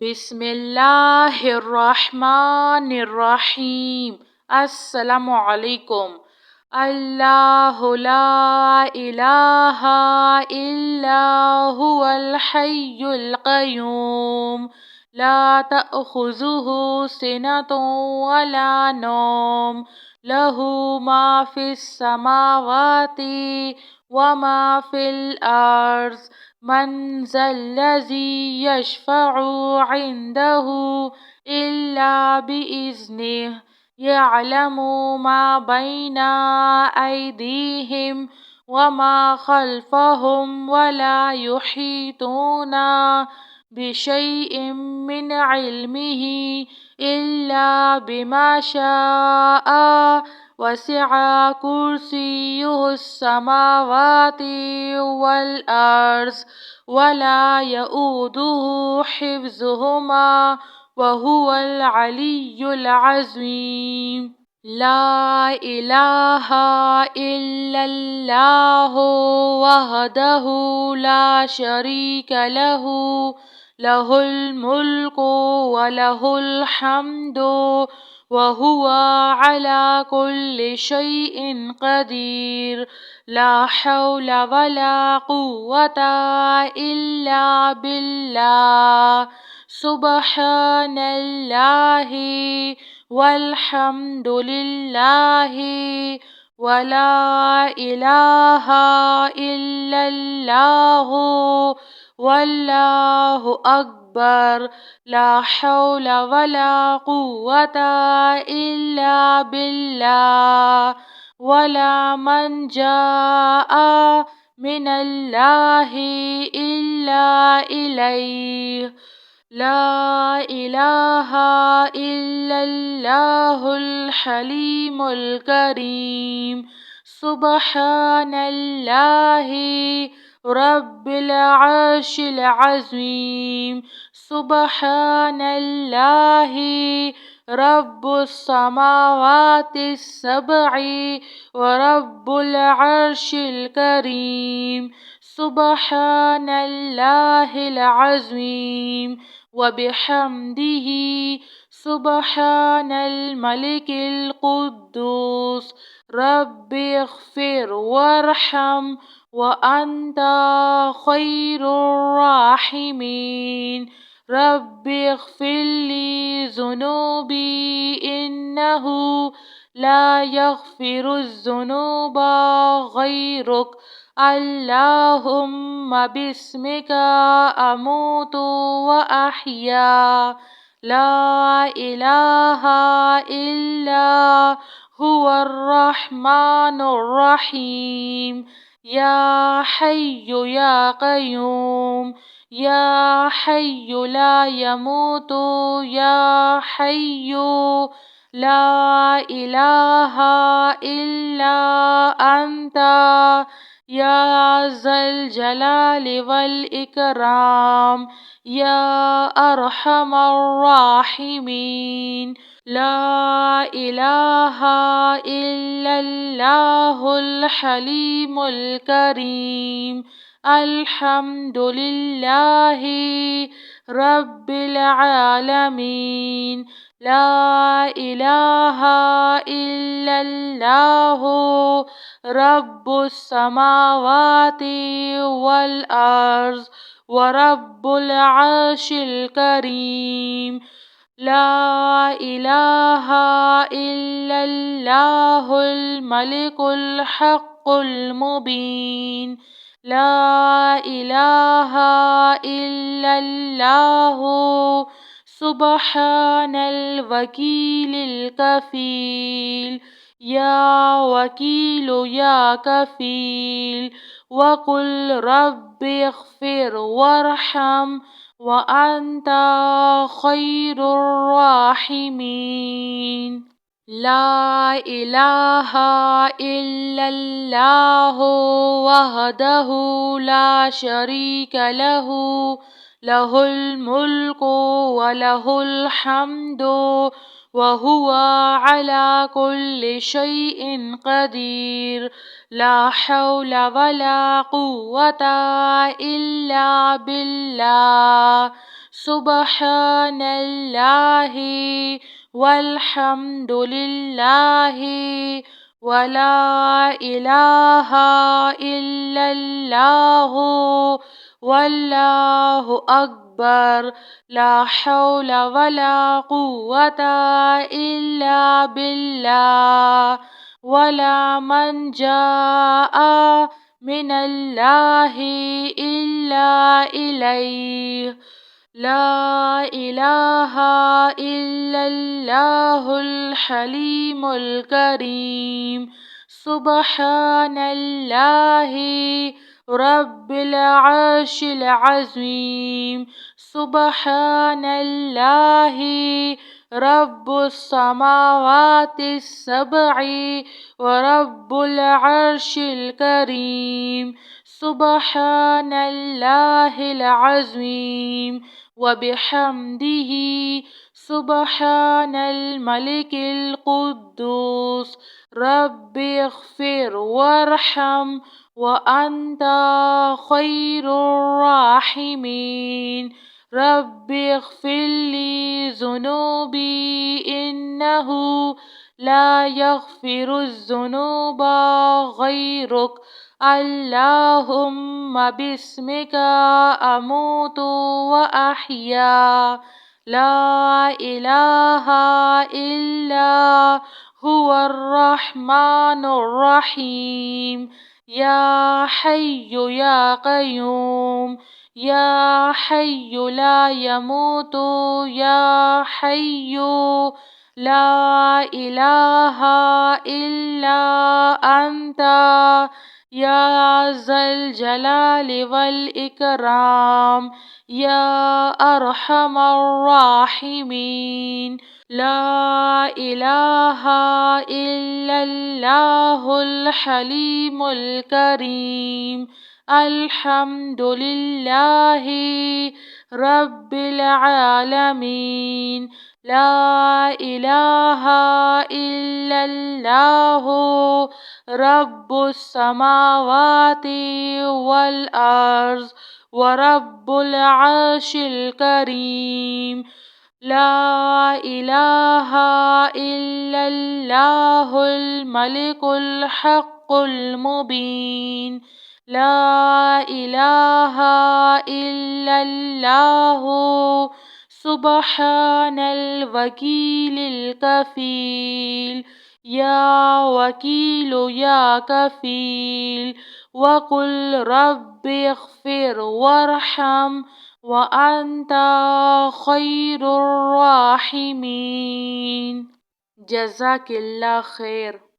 بسم اللہ الرحمن الرحیم۔ السلام علیکم۔ اللہ لا الہ الا هو الحی القیوم لا تأخذہ سنۃ ولا نوم لہ ما فی السماوات وما فی الارض من ذا الذی یشفع عنده الا بإذنه یعلم ما بین ایدیہم وما خلفهم ولا یحیطون بشیء من علمه الا بما شاء وسع کرسیہ السماوات والارض ولا یؤودہ حفظہما وہو العلی العظیم۔ لا الہ الا اللہ وحدہ لا شریک لہ لہ الملک ولہ الحمد وہو علی کل شیء قدیر۔ لا حول ولا قوة الا باللہ۔ سبحان اللہ والحمد للہ ولا الہ الا اللہ واللہ اکبر۔ لا حول ولا قوة الا باللہ ولا منجا من اللہ الا الیہ۔ لا الہ الا اللہ الحلیم الکریم۔ سبحان اللہ رب العرش العظیم۔ سبحان اللہ رب السماوات السبع ورب العرش الکریم۔ سبحان اللہ العظیم وبحمدہ۔ سبحان الملک القدوس رب اغفر وارحم وانت خیر الراحمین۔ رب اغفر لی ذنوبی انہ لا یغفر الذنوب غیرک۔ اللہم باسمک اموت واحیا۔ لا الہ الا هو الرحمن الرحیم۔ یا حی یا قیوم یا حی لا یموت یا حی لا الہ الا انت یا ذا الجلال والاکرام یا ارحم الراحمین۔ لا الہ الا اللہ الحلیم الکریم۔ الحمد للہ رب العالمین۔ لا الہ الا اللہ رب السماوات والارض ورب العرش الکریم۔ لا الہ الا اللہ الملک الحق المبین۔ لا الہ الا اللہ سبحان الوکیل الکفیل۔ یا وکیل یا کفیل وقل رب اغفر وارحم وانت خیر الراحمین۔ لا الہ الا اللہ وحدہ لا شریک لہ لہ الملک ولہ الحمد وہو علی کل شیء قدیر۔ لا حول ولا قوة الا باللہ۔ سبحان اللہ والحمد للہ ولا الہ الا اللہ واللہ اکبر لا حول ولا قوة الا باللہ ولا منجا من اللہ الا الیہ لا الہ الا اللہ الحلیم الکریم سبحان اللہ رب العرش العظیم سبحان اللہ رب السماوات السبع ورب العرش الكريم سبحان الله العظيم وبحمده سبحان الملك القدوس رب اغفر وارحم وأنت خير الراحمين رب اغفر لي ذنوبي إنه لا يغفر الذنوب غيرك اللهم باسمك أموت وأحيا لا إله إلا هو الرحمن الرحيم يا حي يا قيوم يا حي لا يموت يا حي لا إله إلا أنت يا ذا الجلال والإكرام يا أرحم الراحمين لا إله إلا الله الحليم الكريم الحمد لله رب العالمين لا إله إلا الله رب السماوات والأرض ورب العرش الكريم لا إله إلا الله الملك الحق المبين لا إله إلا الله سبحان الوكيل الكفيل يا وكيل يا كفيل وقل رب اغفر وارحم وأنت خير الراحمين جزاك الله خير.